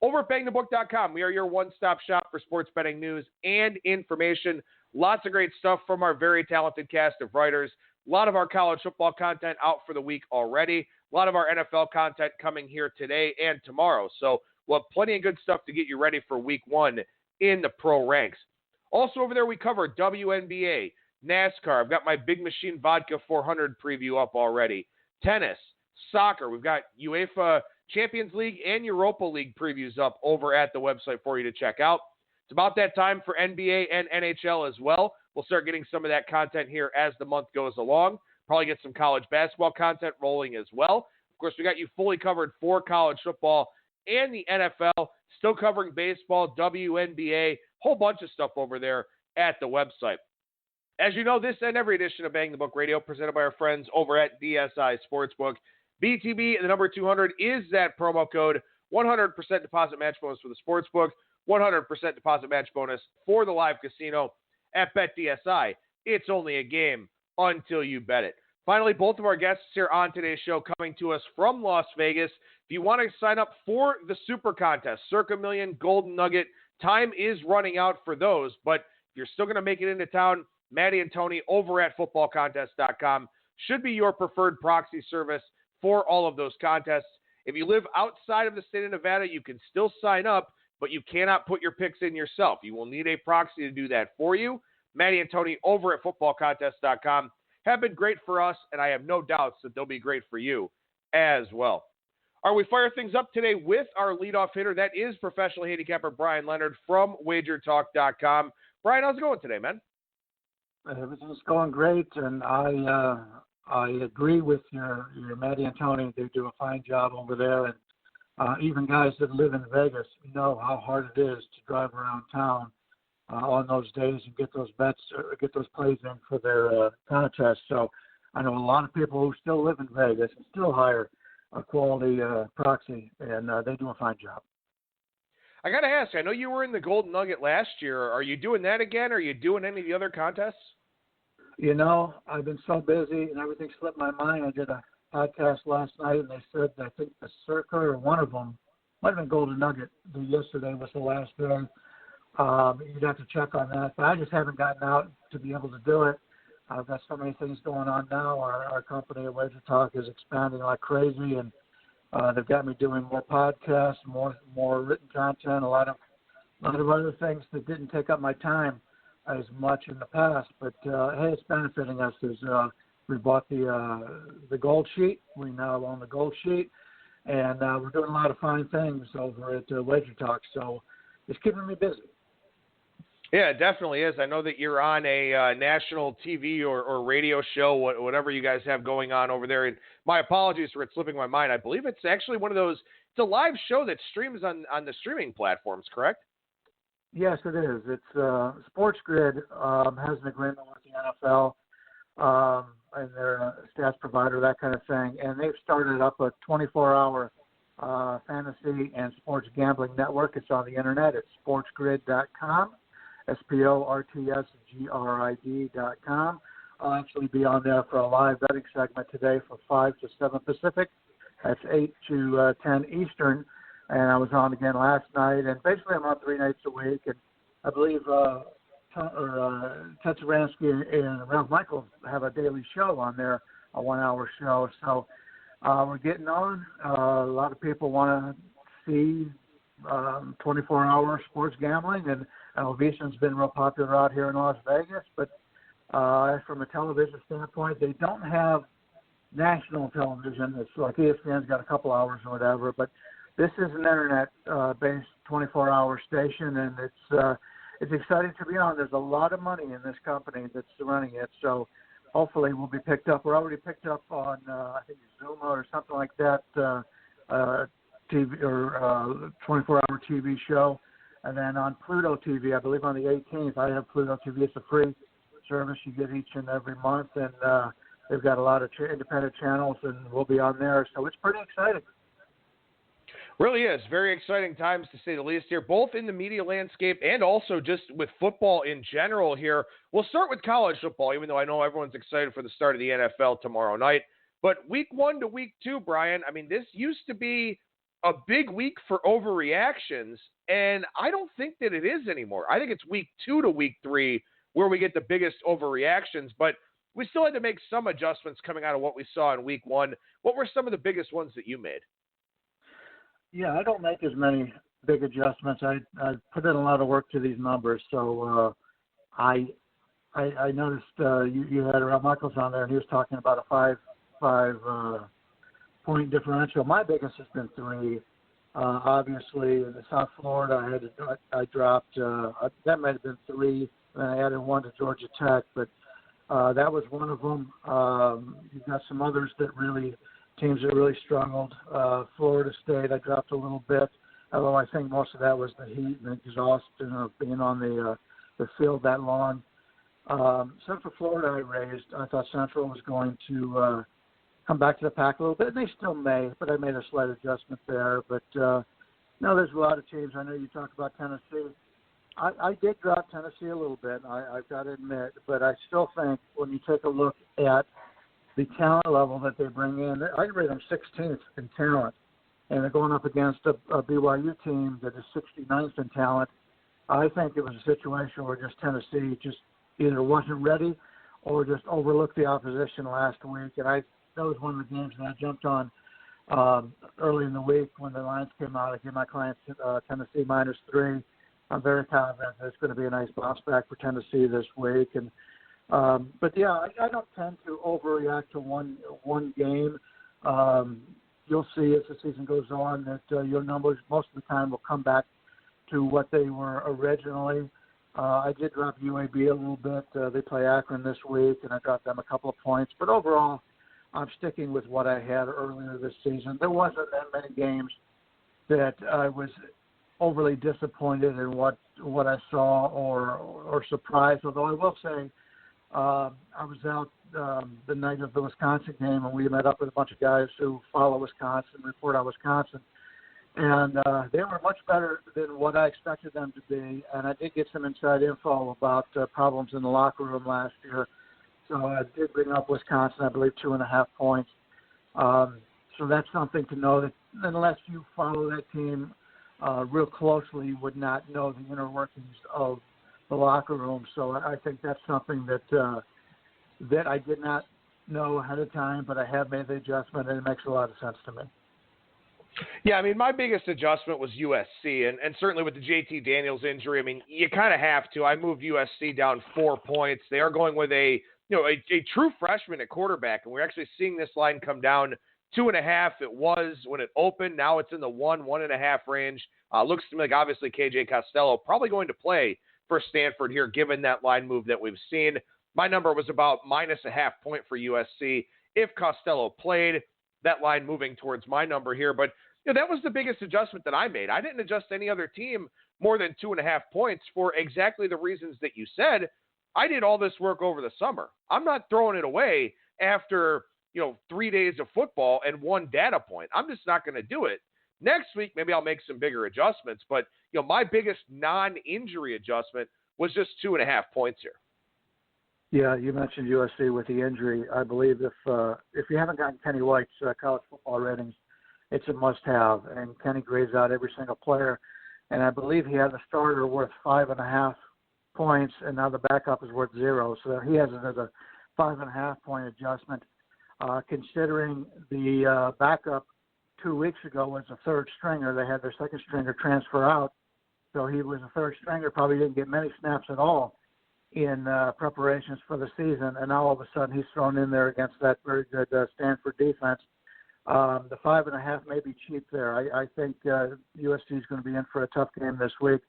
Over at BangTheBook.com, we are your one-stop shop for sports betting news and information. Lots of great stuff from our very talented cast of writers. A lot of our college football content out for the week already. A lot of our NFL content coming here today and tomorrow. So we'll have plenty of good stuff to get you ready for week one in the pro ranks. Also over there, we cover WNBA, NASCAR. I've got my Big Machine Vodka 400 preview up already. Tennis, soccer. We've got UEFA Champions League and Europa League previews up over at the website for you to check out. It's about that time for NBA and NHL as well. We'll start getting some of that content here as the month goes along. Probably get some college basketball content rolling as well. Of course, we got you fully covered for college football and the NFL. Still covering baseball, WNBA, whole bunch of stuff over there at the website. As you know, this and every edition of Bang the Book Radio presented by our friends over at DSI Sportsbook. BTB, the number 200 is that promo code. 100% deposit match bonus for the Sportsbook. 100% deposit match bonus for the live casino at BetDSI. It's only a game until you bet it. Finally, both of our guests here on today's show coming to us from Las Vegas. If you want to sign up for the Super Contest, Circa Million, Golden Nugget, time is running out for those. But if you're still going to make it into town, Maddie and Tony over at footballcontest.com should be your preferred proxy service for all of those contests. If you live outside of the state of Nevada, you can still sign up, but you cannot put your picks in yourself. You will need a proxy to do that for you. Maddie and Tony over at footballcontest.com have been great for us, and I have no doubts that they'll be great for you as well. All right, we fire things up today with our leadoff hitter. That is professional handicapper Bryan Leonard from wagertalk.com. Bryan, how's it going today, man? Everything's going great, and I agree with your Maddie and Tony. They do a fine job over there, and even guys that live in Vegas know how hard it is to drive around town on those days and get those bets, or get those plays in for their contests. So I know a lot of people who still live in Vegas and still hire a quality proxy, and they do a fine job. I got to ask, I know you were in the Golden Nugget last year. Are you doing that again? Are you doing any of the other contests? You know, I've been so busy and everything slipped my mind. I did a podcast last night, and they said, I think the Circa or one of them, might have been Golden Nugget, yesterday was the last day. You'd have to check on that. But I just haven't gotten out to be able to do it. I've got so many things going on now. Our company at Wager Talk is expanding like crazy, and they've got me doing more podcasts, more written content, a lot of other things that didn't take up my time as much in the past. But hey, it's benefiting us. We bought the Gold Sheet. We now own the Gold Sheet, and we're doing a lot of fine things over at Wager Talk. So it's keeping me busy. Yeah, it definitely is. I know that you're on a national TV or radio show, whatever you guys have going on over there. And my apologies for it slipping my mind. I believe it's actually one of those, it's a live show that streams on the streaming platforms, correct? Yes, it is. It's Sports Grid has an agreement with the NFL and their stats provider, that kind of thing. And they've started up a 24-hour fantasy and sports gambling network. It's on the internet. It's sportsgrid.com. SPORTSGRID.com. I'll actually be on there for a live betting segment today from 5 to 7 Pacific. That's 8 to 10 Eastern. And I was on again last night. And basically I'm on 3 nights a week. And I believe Ted Saransky and Ralph Michaels have a daily show on there, a 1-hour show. So we're getting on. A lot of people want to see 24-hour sports gambling, and Vision's been real popular out here in Las Vegas. But from a television standpoint, they don't have national television. It's like ESPN's got a couple hours or whatever, but this is an internet-based 24-hour station, and it's exciting to be on. There's a lot of money in this company that's running it, so hopefully we'll be picked up. We're already picked up on I think Zuma or something like that. TV or 24-hour TV show, and then on Pluto TV, I believe on the 18th, I have Pluto TV. It's a free service you get each and every month, and they've got a lot of independent channels, and we'll be on there, so it's pretty exciting. Really is. Very exciting times, to say the least, here, both in the media landscape and also just with football in general here. We'll start with college football, even though I know everyone's excited for the start of the NFL tomorrow night. But week 1 to week 2, Bryan, I mean, this used to be a big week for overreactions, and I don't think that it is anymore. I think it's week 2 to week 3 where we get the biggest overreactions, but we still had to make some adjustments coming out of what we saw in week 1. What were some of the biggest ones that you made? Yeah, I don't make as many big adjustments. I put in a lot of work to these numbers, so I noticed you had Rob Michaels on there, and he was talking about a five point differential. My biggest has been 3. Obviously, in the South Florida, I dropped that might have been 3, and I added 1 to Georgia Tech, but that was one of them. You've got some others teams that really struggled. Florida State, I dropped a little bit, although I think most of that was the heat and the exhaustion of being on the field that long. Central Florida I raised. I thought Central was going to come back to the pack a little bit, and they still may, but I made a slight adjustment there. But, no, there's a lot of teams. I know you talk about Tennessee. I did drop Tennessee a little bit, I've got to admit, but I still think when you take a look at the talent level that they bring in, I rate them 16th in talent, and they're going up against a BYU team that is 69th in talent. I think it was a situation where just Tennessee just either wasn't ready or just overlooked the opposition last week, and that was one of the games that I jumped on early in the week when the lines came out. I gave my clients Tennessee -3. I'm very confident that it's going to be a nice bounce back for Tennessee this week. And but yeah, I don't tend to overreact to one game. You'll see as the season goes on that your numbers most of the time will come back to what they were originally. I did drop UAB a little bit. They play Akron this week, and I dropped them a couple of points. But overall, I'm sticking with what I had earlier this season. There wasn't that many games that I was overly disappointed in what I saw or surprised. Although I will say, I was out the night of the Wisconsin game, and we met up with a bunch of guys who follow Wisconsin, report on Wisconsin, and they were much better than what I expected them to be. And I did get some inside info about problems in the locker room last year. So I did bring up Wisconsin, I believe, 2.5 points. So that's something to know, that unless you follow that team real closely, you would not know the inner workings of the locker room. So I think that's something that I did not know ahead of time, but I have made the adjustment, and it makes a lot of sense to me. Yeah, I mean, my biggest adjustment was USC, and certainly with the JT Daniels injury, I mean, you kind of have to. I moved USC down 4 points. They are going with a true freshman at quarterback, and we're actually seeing this line come down 2.5. It was when it opened. Now it's in the 1.5 range. Looks to me like obviously KJ Costello probably going to play for Stanford here, given that line move that we've seen. My number was about -0.5 point for USC if Costello played. That line moving towards my number here, but that was the biggest adjustment that I made. I didn't adjust any other team more than 2.5 points for exactly the reasons that you said. I did all this work over the summer. I'm not throwing it away after 3 days of football and 1 data point. I'm just not going to do it. Next week, maybe I'll make some bigger adjustments, but my biggest non-injury adjustment was just 2.5 points here. Yeah, you mentioned USC with the injury. I believe if you haven't gotten Kenny White's college football ratings, it's a must-have, and Kenny grades out every single player, and I believe he had the starter worth 5.5 points, and now the backup is worth 0, so he has it as a 5.5 point adjustment. Considering the backup 2 weeks ago was a third stringer, they had their second stringer transfer out, so he was a third stringer, probably didn't get many snaps at all in preparations for the season, and now all of a sudden he's thrown in there against that very good Stanford defense. The 5.5 may be cheap there. I think USC is going to be in for a tough game this week.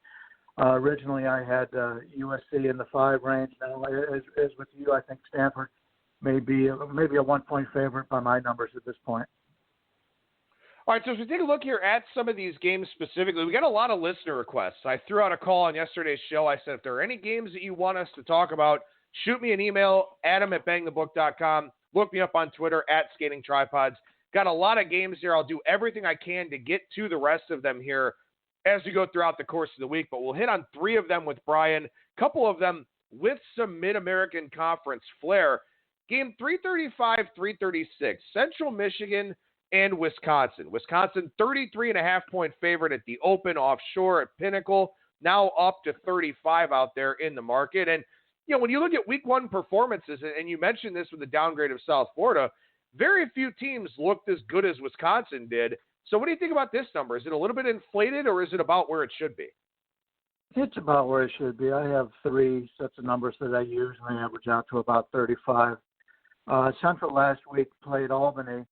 Originally, I had USC in the 5 range. Now, as with you, I think Stanford may be a 1-point favorite by my numbers at this point. All right, so as we take a look here at some of these games specifically, we got a lot of listener requests. I threw out a call on yesterday's show. I said, if there are any games that you want us to talk about, shoot me an email, adam@bangthebook.com. Look me up on Twitter, @SkatingTripods. Got a lot of games here. I'll do everything I can to get to the rest of them here as we go throughout the course of the week, but we'll hit on 3 of them with Bryan, a couple of them with some Mid-American Conference flair. Game 335, 336, Central Michigan and Wisconsin. Wisconsin, 33.5-point favorite at the Open offshore at Pinnacle, now up to 35 out there in the market. And, when you look at week one performances, and you mentioned this with the downgrade of South Florida, very few teams looked as good as Wisconsin did. So what do you think about this number? Is it a little bit inflated, or is it about where it should be? It's about where it should be. I have 3 sets of numbers that I use, and they average out to about 35. Central last week played Albany,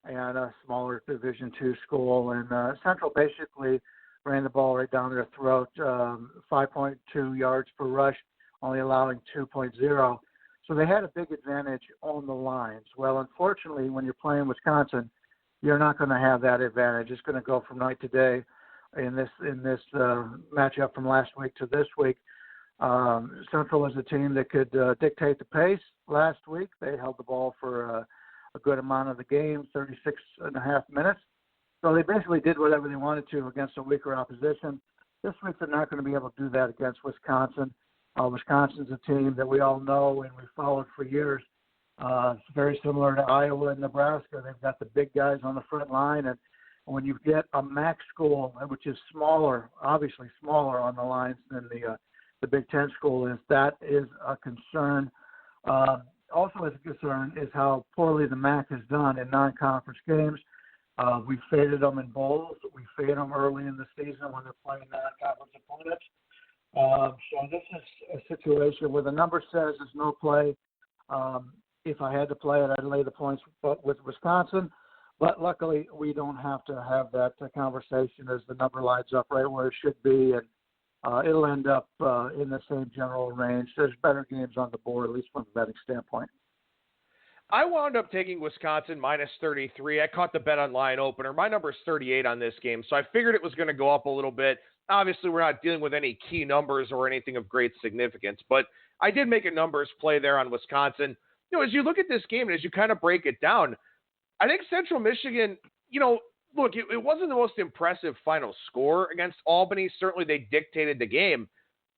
and a smaller Division II school, and Central basically ran the ball right down their throat, 5.2 yards per rush, only allowing 2.0. So they had a big advantage on the lines. Well, unfortunately, when you're playing Wisconsin, you're not going to have that advantage. It's going to go from night to day in this matchup from last week to this week. Central was a team that could dictate the pace last week. They held the ball for a good amount of the game, 36.5 minutes. So they basically did whatever they wanted to against a weaker opposition. This week they're not going to be able to do that against Wisconsin. Wisconsin's a team that we all know and we followed for years. It's very similar to Iowa and Nebraska. They've got the big guys on the front line, and when you get a MAC school, which is smaller, obviously smaller on the lines than the Big Ten school is, that is a concern. Also as a concern is how poorly the MAC has done in non-conference games. We faded them in bowls. We faded them early in the season when they're playing non-conference opponents. So this is a situation where the number says there's no play. If I had to play it, I'd lay the points with Wisconsin. But luckily, we don't have to have that conversation as the number lines up right where it should be, and it'll end up in the same general range. There's better games on the board, at least from a betting standpoint. I wound up taking Wisconsin minus 33. I caught the bet online opener. My number is 38 on this game, so I figured it was going to go up a little bit. Obviously, we're not dealing with any key numbers or anything of great significance, but I did make a numbers play there on Wisconsin. As you look at this game and as you kind of break it down, I think Central Michigan, look, it wasn't the most impressive final score against Albany. Certainly they dictated the game.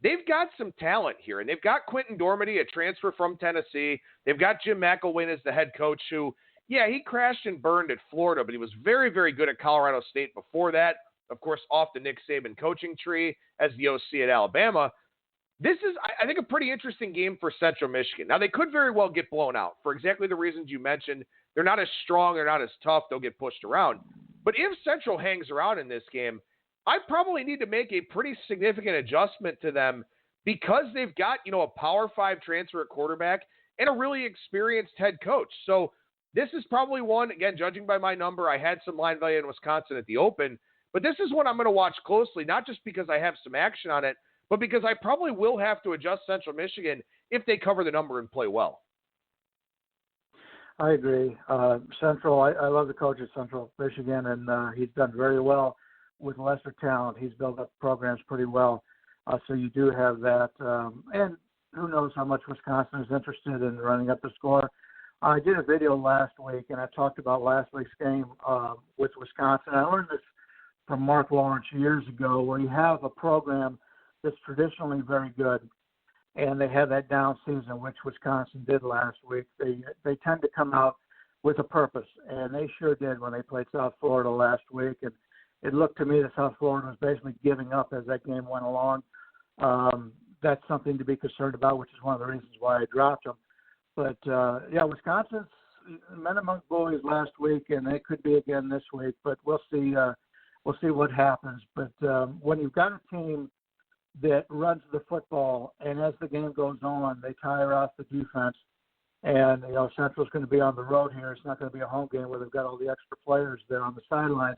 They've got some talent here, and they've got Quentin Dormady, a transfer from Tennessee. They've got Jim McElwain as the head coach who, he crashed and burned at Florida, but he was very, very good at Colorado State before that. Of course, off the Nick Saban coaching tree as the OC at Alabama. This is, I think, a pretty interesting game for Central Michigan. Now, they could very well get blown out for exactly the reasons you mentioned. They're not as strong. They're not as tough. They'll get pushed around. But if Central hangs around in this game, I probably need to make a pretty significant adjustment to them because they've got, a Power 5 transfer at quarterback and a really experienced head coach. So this is probably one, again, judging by my number, I had some line value in Wisconsin at the Open, but this is one I'm going to watch closely, not just because I have some action on it, but because I probably will have to adjust Central Michigan if they cover the number and play well. I agree. Central, I love the coach at Central Michigan, and he's done very well with lesser talent. He's built up programs pretty well. So you do have that. And who knows how much Wisconsin is interested in running up the score. I did a video last week, and I talked about last week's game with Wisconsin. I learned this from Mark Lawrence years ago, where you have a program that's traditionally very good, and they have that down season, which Wisconsin did last week. They tend to come out with a purpose, and they sure did when they played South Florida last week. And it looked to me that South Florida was basically giving up as that game went along. That's something to be concerned about, which is one of the reasons why I dropped them. But, Wisconsin's men among bullies last week, and they could be again this week, but we'll see what happens. But when you've got a team that runs the football, and as the game goes on, they tire off the defense, and, Central's going to be on the road here. It's not going to be a home game where they've got all the extra players there on the sidelines.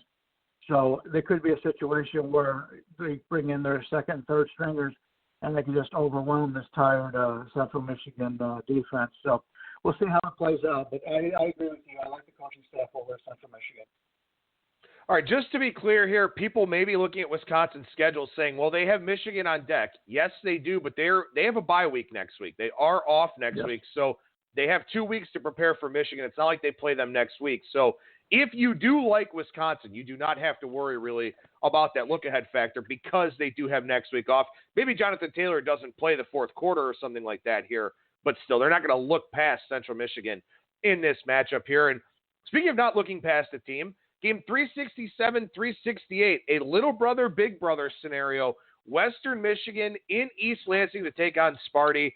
So there could be a situation where they bring in their second and third stringers, and they can just overwhelm this tired Central Michigan defense. So we'll see how it plays out. But I agree with you. I like the coaching staff over at Central Michigan. All right, just to be clear here, people may be looking at Wisconsin's schedule saying, well, they have Michigan on deck. Yes, they do, but they have a bye week next week. They are off next week, so they have 2 weeks to prepare for Michigan. It's not like they play them next week. So if you do like Wisconsin, you do not have to worry really about that look-ahead factor because they do have next week off. Maybe Jonathan Taylor doesn't play the fourth quarter or something like that here, but still, they're not going to look past Central Michigan in this matchup here. And Speaking of not looking past a team, game 367, 368, a little brother, big brother scenario. Western Michigan in East Lansing to take on Sparty.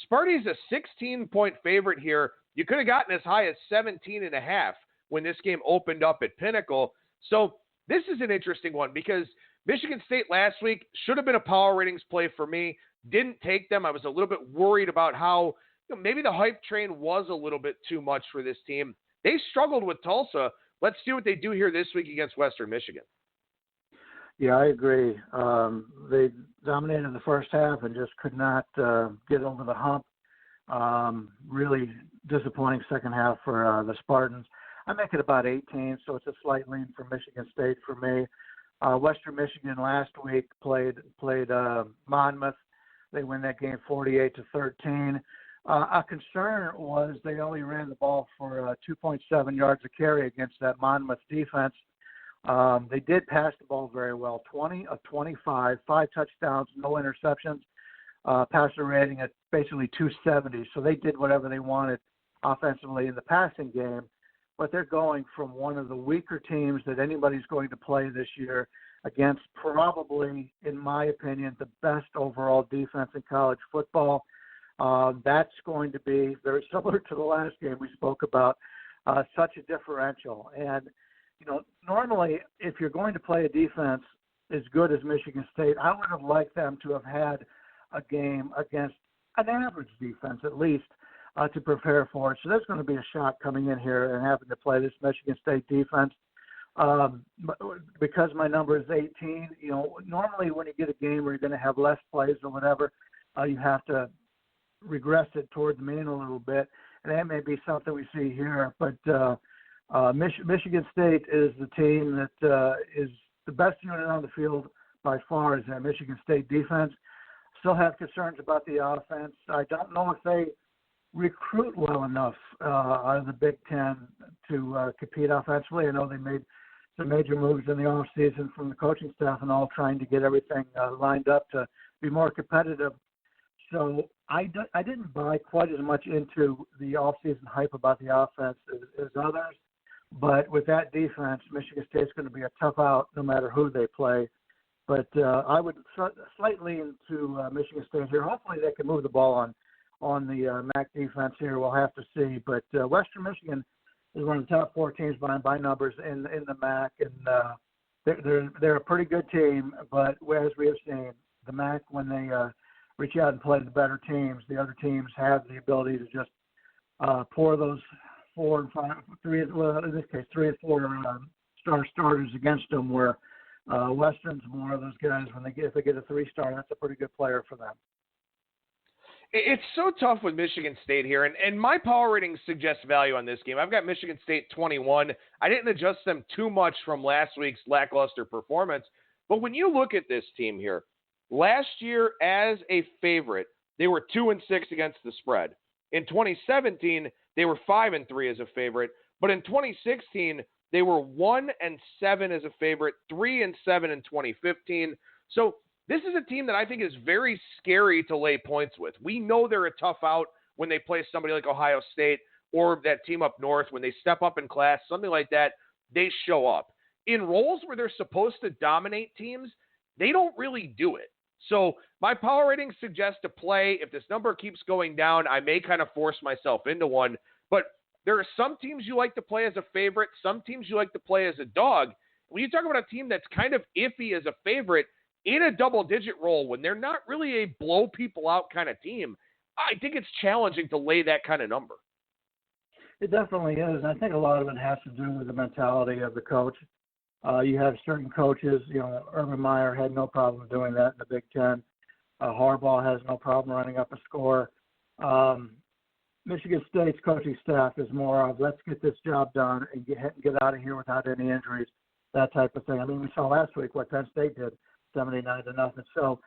Sparty's a 16-point favorite here. You could have gotten as high as 17.5 when this game opened up at Pinnacle. So this is an interesting one because Michigan State last week should have been a power ratings play for me. Didn't take them. I was a little bit worried about how maybe the hype train was a little bit too much for this team. They struggled with Tulsa. Let's see what they do here this week against Western Michigan. Yeah, I agree. They dominated the first half and just could not get over the hump. Really disappointing second half for the Spartans. I make it about 18, so it's a slight lean for Michigan State for me. Western Michigan last week played Monmouth. They win that game 48-13. A concern was they only ran the ball for 2.7 yards a carry against that Monmouth defense. They did pass the ball very well, 20 of 25, 5 touchdowns, no interceptions, passer rating at basically 270. So they did whatever they wanted offensively in the passing game, but they're going from one of the weaker teams that anybody's going to play this year against probably, in my opinion, the best overall defense in college football. That's going to be very similar to the last game we spoke about, such a differential. And normally, if you're going to play a defense as good as Michigan State, I would have liked them to have had a game against an average defense at least to prepare for it. So there's going to be a shock coming in here and having to play this Michigan State defense. Because my number is 18, normally when you get a game where you're going to have less plays or whatever, you have to regress it toward the mean a little bit. And that may be something we see here, but Michigan State is the team that is the best unit on the field by far is that Michigan State defense. Still have concerns about the offense. I don't know if they recruit well enough out of the Big Ten to compete offensively. I know they made some major moves in the offseason from the coaching staff and all trying to get everything lined up to be more competitive. So I didn't buy quite as much into the offseason hype about the offense as others. But with that defense, Michigan State's going to be a tough out no matter who they play. But I would slightly into Michigan State here. Hopefully they can move the ball on the MAC defense here. We'll have to see. But Western Michigan is one of the top 4 teams by numbers in the MAC, and they're a pretty good team. But as we have seen, the MAC, when they reach out and play the better teams, the other teams have the ability to just pour those 4 and 5, 3, well, in this case, 3 and 4 starters against them, where Western's more of those guys, if they get a 3-star, that's a pretty good player for them. It's so tough with Michigan State here, and my power ratings suggest value on this game. I've got Michigan State 21. I didn't adjust them too much from last week's lackluster performance, but when you look at this team here, last year as a favorite, they were 2-6 against the spread. In 2017, they were 5-3 as a favorite, but in 2016, they were 1-7 as a favorite, 3-7 in 2015. So this is a team that I think is very scary to lay points with. We know they're a tough out when they play somebody like Ohio State or that team up north. When they step up in class, something like that, they show up. In roles where they're supposed to dominate teams, they don't really do it. So my power ratings suggest to play. If this number keeps going down, I may kind of force myself into one. But there are some teams you like to play as a favorite, some teams you like to play as a dog. When you talk about a team that's kind of iffy as a favorite in a double-digit role, when they're not really a blow-people-out kind of team, I think it's challenging to lay that kind of number. It definitely is. And I think a lot of it has to do with the mentality of the coach. You have certain coaches, Urban Meyer had no problem doing that in the Big Ten. Harbaugh has no problem running up a score. Michigan State's coaching staff is more of, let's get this job done and get out of here without any injuries, that type of thing. I mean, we saw last week what Penn State did, 79-0. So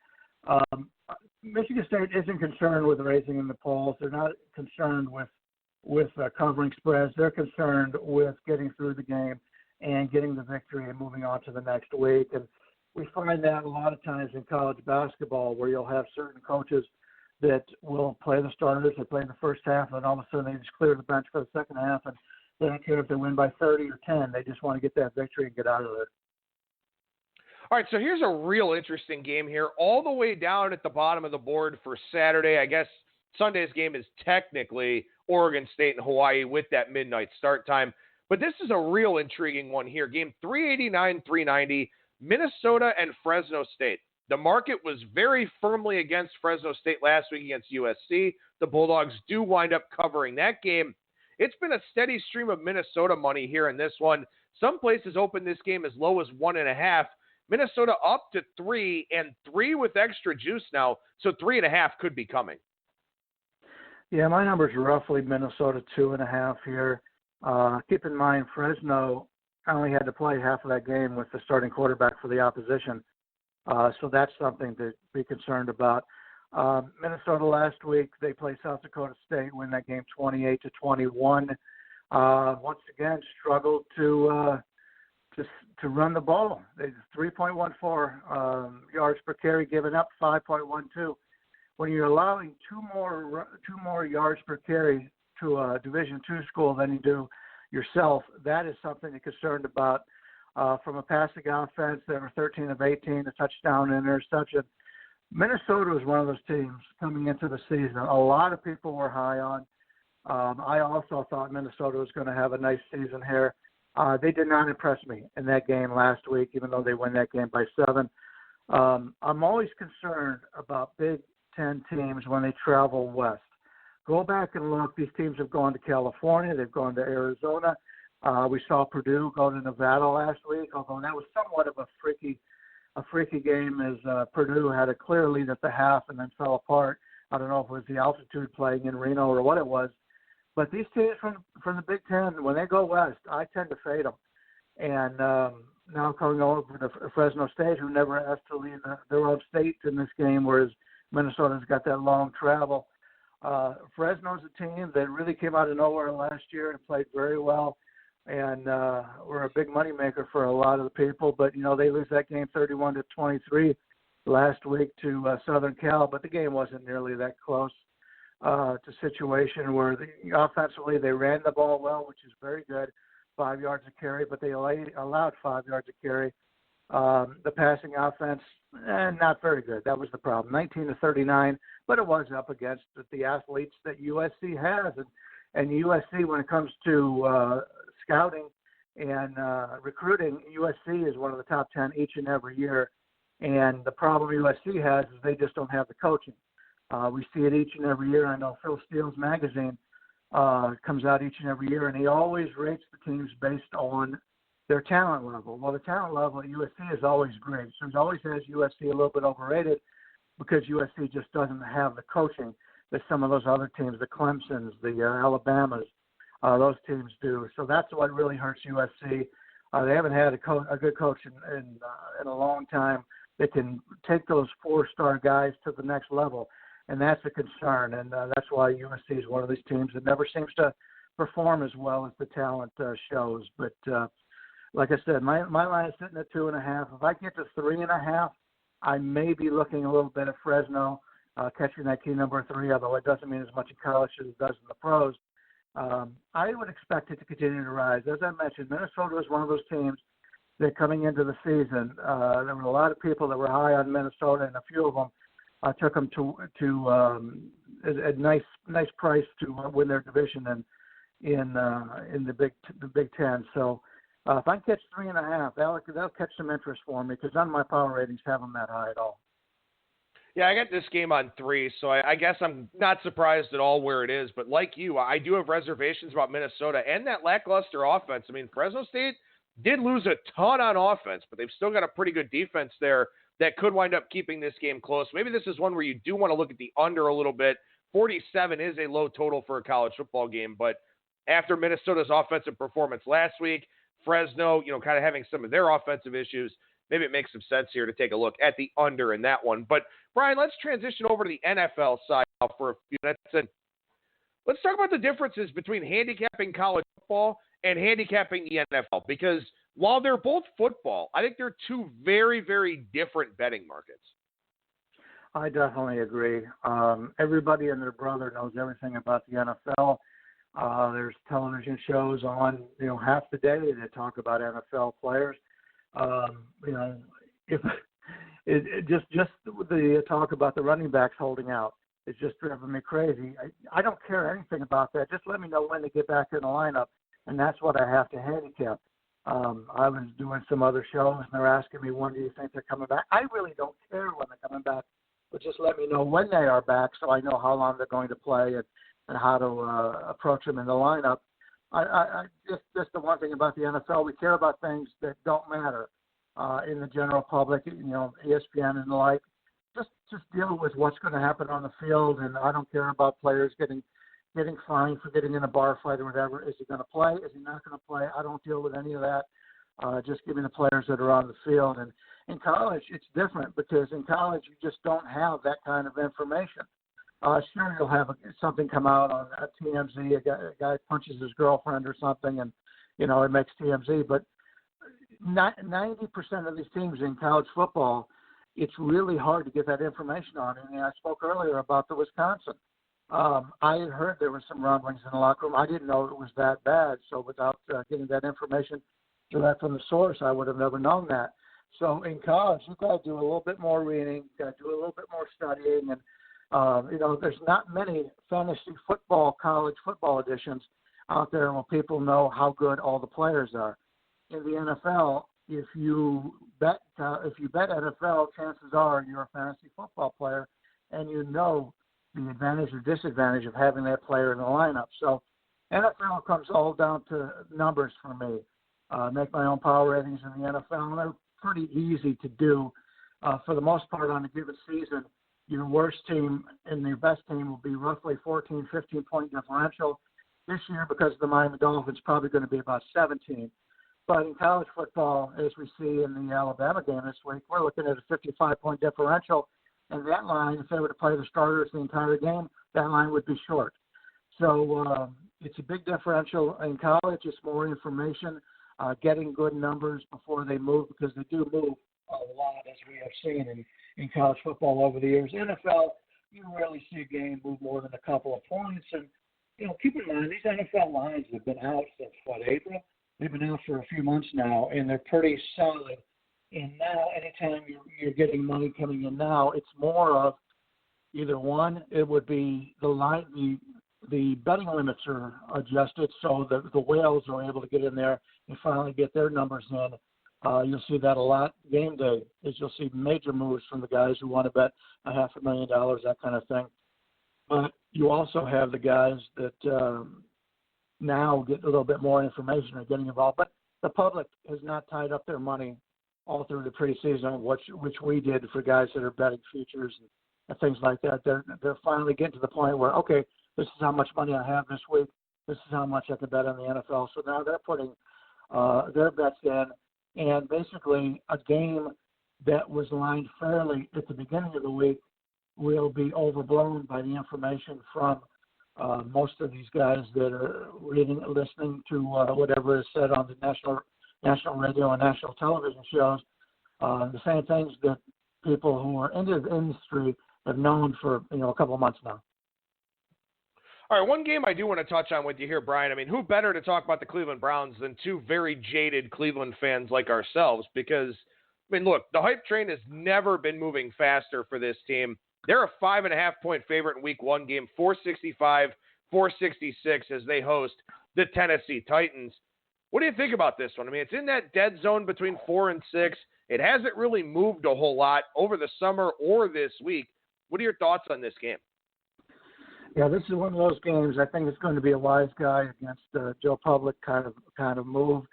Michigan State isn't concerned with raising in the polls. They're not concerned with covering spreads. They're concerned with getting through the game and getting the victory and moving on to the next week. And we find that a lot of times in college basketball where you'll have certain coaches that will play the starters. They play in the first half, and all of a sudden they just clear the bench for the second half, and They don't care if they win by 30 or 10. They just want to get that victory and get out of there. All right, so here's a real interesting game here. All the way down at the bottom of the board for Saturday, I guess Sunday's game is technically Oregon State and Hawaii with that midnight start time. But this is a real intriguing one here. Game 389-390, Minnesota and Fresno State. The market was very firmly against Fresno State last week against USC. The Bulldogs do wind up covering that game. It's been a steady stream of Minnesota money here in this one. Some places open this game as low as 1.5. Minnesota up to 3, and 3 with extra juice now, so 3.5 could be coming. Yeah, my number's roughly Minnesota 2.5 here. Keep in mind, Fresno only had to play half of that game with the starting quarterback for the opposition, so that's something to be concerned about. Minnesota last week, they played South Dakota State, win that game 28-21. Once again, struggled to run the ball. They 3.14 yards per carry, given up 5.12. When you're allowing two more yards per carry to a Division II school than you do yourself, that is something to be concerned about. From a passing offense, they were 13 of 18, a touchdown and interception. Minnesota was one of those teams coming into the season a lot of people were high on. I also thought Minnesota was going to have a nice season here. They did not impress me in that game last week, even though they won that game by 7. I'm always concerned about Big Ten teams when they travel west. Go back and look. These teams have gone to California. They've gone to Arizona. We saw Purdue go to Nevada last week, although that was somewhat of a freaky game as Purdue had a clear lead at the half and then fell apart. I don't know if it was the altitude playing in Reno or what it was. But these teams from the Big Ten, when they go west, I tend to fade them. And now coming over to Fresno State, who never asked to leave their own state in this game, whereas Minnesota's got that long travel. Fresno's a team that really came out of nowhere last year and played very well, and were a big moneymaker for a lot of the people. But, they lose that game 31-23 last week to Southern Cal, but the game wasn't nearly that close. To situation where offensively they ran the ball well, which is very good, 5 yards a carry, but they allowed 5 yards a carry. The passing offense, not very good. That was the problem. 19-39, but it was up against the athletes that USC has. And USC, when it comes to scouting and recruiting, USC is one of the top 10 each and every year. And the problem USC has is they just don't have the coaching. We see it each and every year. I know Phil Steele's magazine comes out each and every year, and he always rates the teams based on their talent level. Well, the talent level at USC is always great. So he always has USC a little bit overrated because USC just doesn't have the coaching that some of those other teams, the Clemsons, the Alabamas, those teams do. So that's what really hurts USC. They haven't had a good coach in a long time that can take those 4-star guys to the next level. And that's a concern, and that's why USC is one of these teams that never seems to perform as well as the talent shows. But like I said, my line is sitting at 2.5. If I get to 3.5, I may be looking a little bit at Fresno, catching that key number 3, although it doesn't mean as much in college as it does in the pros. I would expect it to continue to rise. As I mentioned, Minnesota is one of those teams that coming into the season, there were a lot of people that were high on Minnesota, and a few of them took them to a nice price to win their division in the Big Ten. So if I catch 3.5, that'll catch some interest for me because none of my power ratings have them that high at all. Yeah, I got this game on 3, so I guess I'm not surprised at all where it is. But like you, I do have reservations about Minnesota and that lackluster offense. I mean, Fresno State did lose a ton on offense, but they've still got a pretty good defense there that could wind up keeping this game close. Maybe this is one where you do want to look at the under a little bit. 47 is a low total for a college football game, but after Minnesota's offensive performance last week, Fresno, kind of having some of their offensive issues, maybe it makes some sense here to take a look at the under in that one. But, Brian, let's transition over to the NFL side now for a few minutes. And let's talk about the differences between handicapping college football and handicapping the NFL, because while they're both football, I think they're two very, very different betting markets. I definitely agree. Everybody and their brother knows everything about the NFL. There's television shows on, half the day that talk about NFL players. If just the talk about the running backs holding out is just driving me crazy. I don't care anything about that. Just let me know when they get back in the lineup, and that's what I have to handicap. I was doing some other shows, and they're asking me, when do you think they're coming back? I really don't care when they're coming back, but just let me know when they are back so I know how long they're going to play and how to approach them in the lineup. I just the one thing about the NFL, we care about things that don't matter in the general public, ESPN and the like. Just deal with what's going to happen on the field, and I don't care about players getting fined for getting in a bar fight or whatever. Is he going to play? Is he not going to play? I don't deal with any of that. Just give me the players that are on the field. And in college, it's different because in college you just don't have that kind of information. Sure, you'll have something come out on TMZ. A guy punches his girlfriend or something, and it makes TMZ. But 90% of these teams in college football, it's really hard to get that information on. And I spoke earlier about the Wisconsin. I had heard there were some rumblings in the locker room. I didn't know it was that bad. So without getting that information direct from the source, I would have never known that. So in college, you've got to do a little bit more reading, got to do a little bit more studying, and there's not many fantasy football, college football editions out there where people know how good all the players are. In the NFL, if you bet NFL, chances are you're a fantasy football player, and you know the advantage or disadvantage of having that player in the lineup. So NFL comes all down to numbers for me. Make my own power ratings in the NFL, and they're pretty easy to do. For the most part, on a given season, your worst team and your best team will be roughly 14, 15-point differential. This year, because of the Miami Dolphins, probably going to be about 17. But in college football, as we see in the Alabama game this week, we're looking at a 55-point differential. And that line, if they were to play the starters the entire game, that line would be short. So it's a big differential in college. It's more information, getting good numbers before they move, because they do move a lot, as we have seen in college football over the years. NFL, you rarely see a game move more than a couple of points. And, keep in mind, these NFL lines have been out since, April? They've been out for a few months now, and they're pretty solid. And now, anytime you're getting money coming in now, it's more of either one, it would be the betting limits are adjusted so the whales are able to get in there and finally get their numbers in. You'll see that a lot game day, is you'll see major moves from the guys who want to bet $500,000, that kind of thing. But you also have the guys that now get a little bit more information or getting involved. But the public has not tied up their money all through the preseason, which we did for guys that are betting futures and things like that. They're finally getting to the point where, okay, this is how much money I have this week. This is how much I can bet on the NFL. So now they're putting their bets in. And basically a game that was lined fairly at the beginning of the week will be overblown by the information from most of these guys that are listening to whatever is said on the national radio and national television shows. The same things that people who are into the industry have known for a couple of months now. All right, one game I do want to touch on with you here, Brian. I mean, who better to talk about the Cleveland Browns than two very jaded Cleveland fans like ourselves? Because, look, the hype train has never been moving faster for this team. They're a 5.5-point favorite in Week 1 game, 465, 466 as they host the Tennessee Titans. What do you think about this one? It's in that dead zone between 4 and 6. It hasn't really moved a whole lot over the summer or this week. What are your thoughts on this game? Yeah, this is one of those games. I think it's going to be a wise guy against Joe Public kind of move.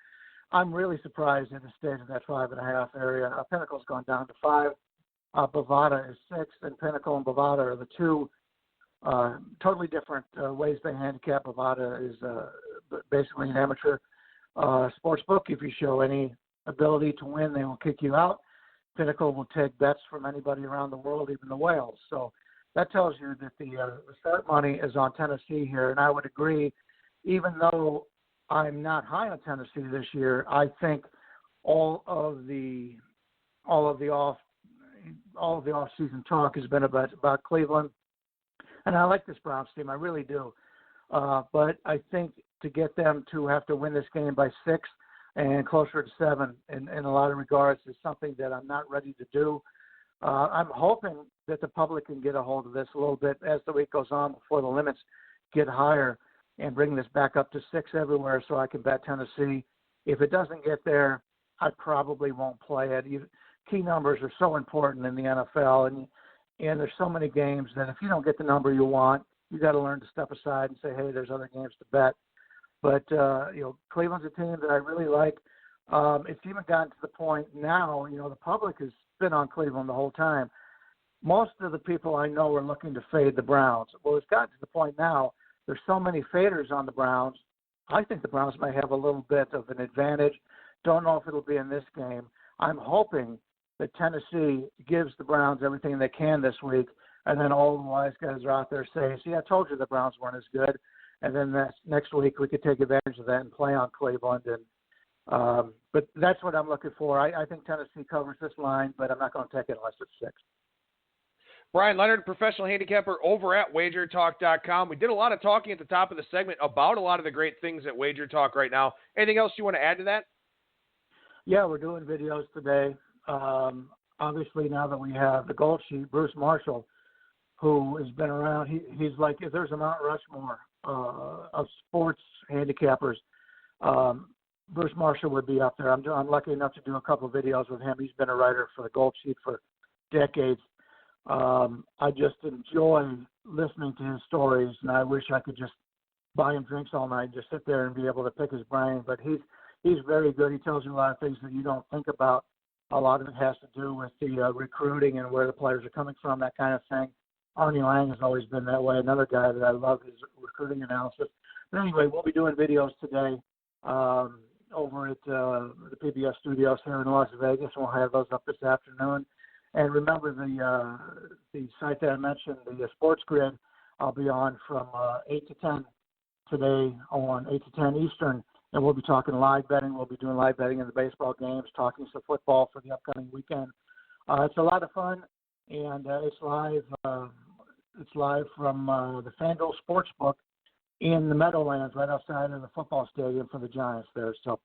I'm really surprised in the state of that 5.5 area. Pinnacle's gone down to 5. Bovada is 6, and Pinnacle and Bovada are the two totally different ways they handicap. Bovada is basically an amateur sports book. If you show any ability to win, they will kick you out. Pinnacle will take bets from anybody around the world, even the whales. So that tells you that the start money is on Tennessee here, and I would agree. Even though I'm not high on Tennessee this year, I think all of the off-season talk has been about Cleveland, and I like this Browns team. I really do. But I think to get them to have to win this game by 6 and closer to 7 in a lot of regards is something that I'm not ready to do. I'm hoping that the public can get a hold of this a little bit as the week goes on before the limits get higher and bring this back up to 6 everywhere so I can bet Tennessee. If it doesn't get there, I probably won't play it. Key numbers are so important in the NFL, and there's so many games that if you don't get the number you want, you got to learn to step aside and say, hey, there's other games to bet. But, Cleveland's a team that I really like. It's even gotten to the point now, the public has been on Cleveland the whole time. Most of the people I know are looking to fade the Browns. Well, it's gotten to the point now, there's so many faders on the Browns. I think the Browns might have a little bit of an advantage. Don't know if it'll be in this game. I'm hoping that Tennessee gives the Browns everything they can this week, and then all the wise guys are out there saying, see, I told you the Browns weren't as good. And then next week we could take advantage of that and play on Cleveland. But that's what I'm looking for. I think Tennessee covers this line, but I'm not going to take it unless it's 6. Bryan Leonard, professional handicapper over at WagerTalk.com. We did a lot of talking at the top of the segment about a lot of the great things at Wager Talk right now. Anything else you want to add to that? Yeah, we're doing videos today. Obviously, now that we have the Gold Sheet, Bruce Marshall, who has been around, he's like, if there's a Mount Rushmore of sports handicappers, Bruce Marshall would be up there. I'm lucky enough to do a couple of videos with him. He's been a writer for the Gold Sheet for decades. I just enjoy listening to his stories, and I wish I could just buy him drinks all night and just sit there and be able to pick his brain. But he's very good. He tells you a lot of things that you don't think about. A lot of it has to do with the recruiting and where the players are coming from, that kind of thing. Arnie Lang has always been that way. Another guy that I love is recruiting analysis. But anyway, we'll be doing videos today over at the PBS studios here in Las Vegas, and we'll have those up this afternoon. And remember the site that I mentioned, the Sports Grid, I'll be on from 8 to 10 today on 8 to 10 Eastern. And we'll be talking live betting. We'll be doing live betting in the baseball games, talking some football for the upcoming weekend. It's a lot of fun, and it's live. It's live from the FanDuel Sportsbook in the Meadowlands, right outside of the football stadium for the Giants there. So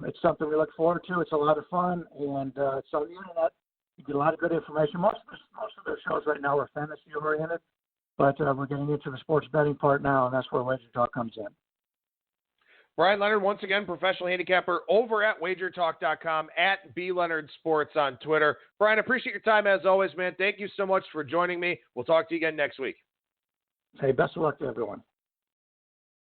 it's something we look forward to. It's a lot of fun, and it's on the internet. You get a lot of good information. Most of their shows right now are fantasy oriented, but we're getting into the sports betting part now, and that's where Wager Talk comes in. Bryan Leonard, once again, professional handicapper over at WagerTalk.com, at BLeonardSports on Twitter. Bryan, appreciate your time as always, man. Thank you so much for joining me. We'll talk to you again next week. Hey, best of luck to everyone.